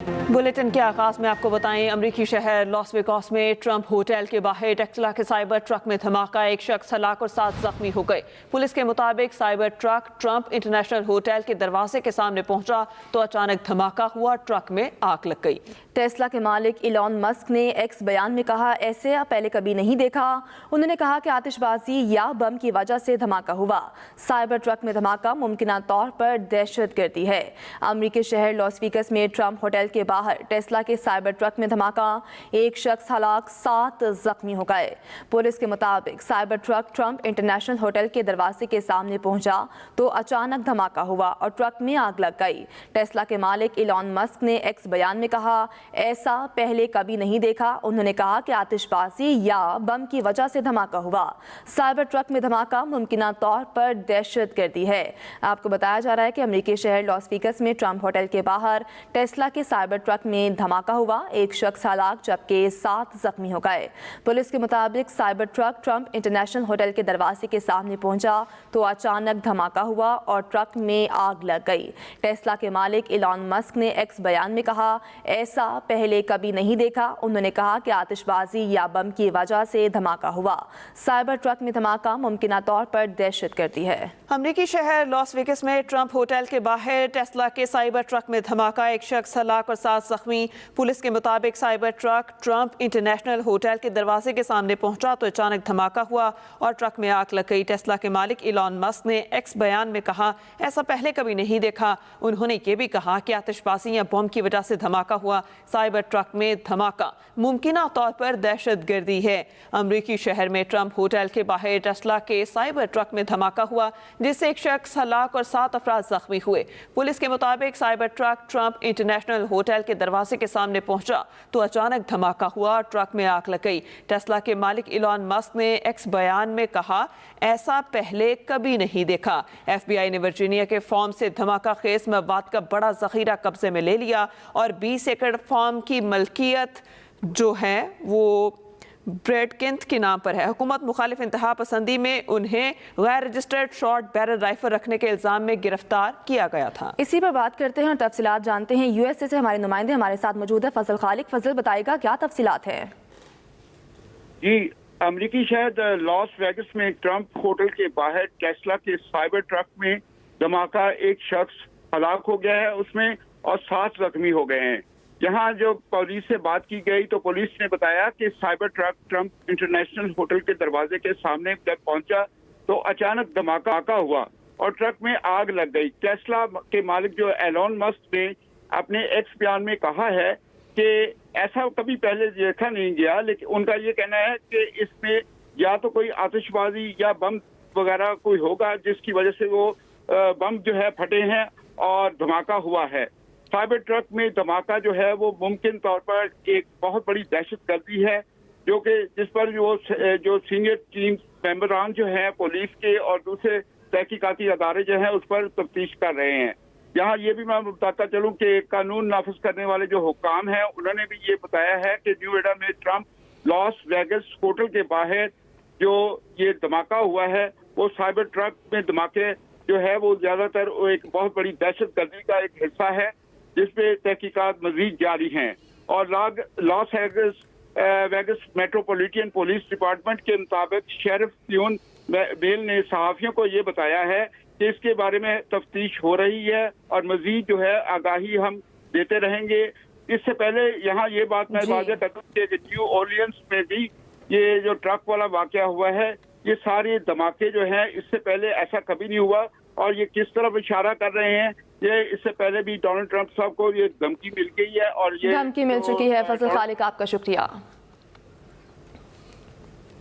Bulletin के आगाज में आपको बताएं, अमरीकी शहर लॉस वेगास में ट्रंप होटल के बाहर टेस्ला के साइबर ट्रक में धमाका, एक शख्स हलाक और 7 जख्मी हो गए। पुलिस के मुताबिक cyber truck Trump international hotel के दरवाजे के सामने पहुंचा तो अचानक धमाका हुआ, ट्रक में आग लग गई। टेस्ला के मालिक इलॉन मस्क ने एक्स बयान में कहा, ऐसे पहले कभी नहीं देखा। उन्होंने कहा कि आतिशबाजी या बम की वजह से धमाका हुआ। साइबर ट्रक में धमाका मुमकिन तौर पर दहशतगर्दी है। अमरीकी शहर लॉस वेगास में ट्रंप होटल के बाहर टेस्ला के साइबर ट्रक में धमाका, एक शख्स हलाक, 7 जख्मी हो गए। पुलिस के मुताबिक cyber truck Trump international hotel के दरवाजे के सामने पहुंचा तो अचानक धमाका हुआ और ट्रक में आग लग गई। टेस्ला के मालिक इलॉन मस्क ने एक्स बयान में कहा, ऐसा पहले कभी नहीं देखा। उन्होंने कहा कि आतिशबाजी या बम की वजह से धमाका हुआ। साइबर ट्रक में धमाका मुमकिन तौर पर दहशतगर्दी है। आपको बताया जा रहा है कि अमरीकी शहर लॉस वेगास में ट्रंप होटल के बाहर टेस्ला के साइबर ट्रक में धमाका हुआ, एक शख्स हलाक जबकि 7 जख्मी हो गए। पुलिस के मुताबिक cyber truck Trump international hotel के दरवाजे के सामने पहुंचा तो अचानक धमाका हुआ और ट्रक में आग लग गई। टेस्ला के मालिक इलॉन मस्क ने एक्स बयान में कहा, ऐसा पहले कभी नहीं देखा। उन्होंने कहा कि आतिशबाजी या बम की वजह से धमाका हुआ। साइबर ट्रक में धमाका मुमकिन तौर पर दहशतगर्दी है। अमरीकी शहर लॉस वेगास में ट्रंप होटल के बाहर टेस्ला के साइबर ट्रक में धमाका, एक शख्स हलाक और 7 जख्मी। पुलिस के मुताबिक cyber truck Trump international hotel के दरवाजे के सामने पहुंचा तो अचानक धमाका हुआ और ट्रक में आग लग गई। टेस्ला के मालिक इलॉन मस्क ने एक्स बयान में कहा, ऐसा पहले कभी नहीं देखा। उन्होंने ये भी कहा कि आतिशबाजी या बम की वजह से धमाका हुआ। साइबर ट्रक में धमाका मुमकिन तौर पर दहशतगर्दी है। अमरीकी शहर में ट्रंप होटल के बाहर टेस्ला के साइबर ट्रक में धमाका हुआ जिससे एक शख्स हलाक और 7 अफराद जख्मी हुए। पुलिस के मुताबिक cyber truck Trump international hotel के दरवाजे के सामने पहुंचा तो अचानक धमाका हुआ और ट्रक में आग लग गई। टेस्ला के मालिक इलॉन मस्क ने एक्स बयान में कहा, ऐसा पहले कभी नहीं देखा। FBI ने वर्जीनिया के फार्म से धमाका खेज मवाद का बड़ा जखीरा कब्जे में ले लिया और 20 एकड़ फार्म की मलकियत जो है वो ब्रेडकिंथ के नाम पर है। हुकूमत मुखालिफ इंतहा पसंदी में उन्हें गैर रजिस्टर्ड शॉर्ट बैरल राइफल रखने के इल्जाम में गिरफ्तार किया गया था। इसी पर बात करते हैं और तफसीलात जानते हैं। USA से हमारे नुमाइंदे हमारे साथ मौजूद है फजल खालिक। फजल बताएगा क्या तफसीलात है? जी, अमरीकी शहर लॉस वेगास में ट्रंप होटल के बाहर टेस्ला के साइबर ट्रक में धमाका, एक शख्स हलाक हो गया है उसमें और 7 जख्मी हो गए हैं। यहाँ जो पुलिस से बात की गई तो पुलिस ने बताया कि cyber truck Trump international hotel के दरवाजे के सामने जब पहुंचा तो अचानक धमाका हुआ और ट्रक में आग लग गई। टेस्ला के मालिक जो इलॉन मस्क ने अपने एक्स बयान में कहा है कि ऐसा कभी पहले देखा नहीं गया, लेकिन उनका ये कहना है कि इसमें या तो कोई आतिशबाजी या बम वगैरह कोई होगा जिसकी वजह से वो बम जो है फटे हैं और धमाका हुआ है। साइबर ट्रक में धमाका जो है वो मुमकिन तौर पर एक बहुत बड़ी दहशतगर्दी है जो कि जिस पर जो सीनियर टीम मेंबरान जो हैं पुलिस के और दूसरे तहकीकाती अदारे जो हैं उस पर तफ्तीश कर रहे हैं। यहाँ ये भी मैं बताता चलूँ कि कानून नाफिज करने वाले जो हुक्काम हैं उन्होंने भी ये बताया है कि न्यू एडा में ट्रंप लॉस वेगास होटल के बाहर जो ये धमाका हुआ है वो साइबर ट्रक में धमाके जो है वो ज्यादातर एक बहुत बड़ी दहशतगर्दी का एक हिस्सा है जिसपे तहकीकात मजीद जारी हैं। और Las Vegas metropolitan police department के मुताबिक शेरिफ पियोन बेल ने सहाफियों को ये बताया है कि इसके बारे में तफ्तीश हो रही है और मजीद जो है आगाही हम देते रहेंगे। इससे पहले यहाँ ये बात मैं वाज़ेह कर दूं कि न्यू ऑरलियंस में भी ये जो ट्रक वाला वाकया हुआ है, ये सारे धमाके जो हैं इससे पहले ऐसा कभी नहीं हुआ और ये किस तरफ इशारा कर रहे हैं, ये इससे पहले भी डोनाल्ड ट्रंप साहब को ये धमकी मिल गई है और ये धमकी मिल चुकी है। फजल खालिक, आपका शुक्रिया।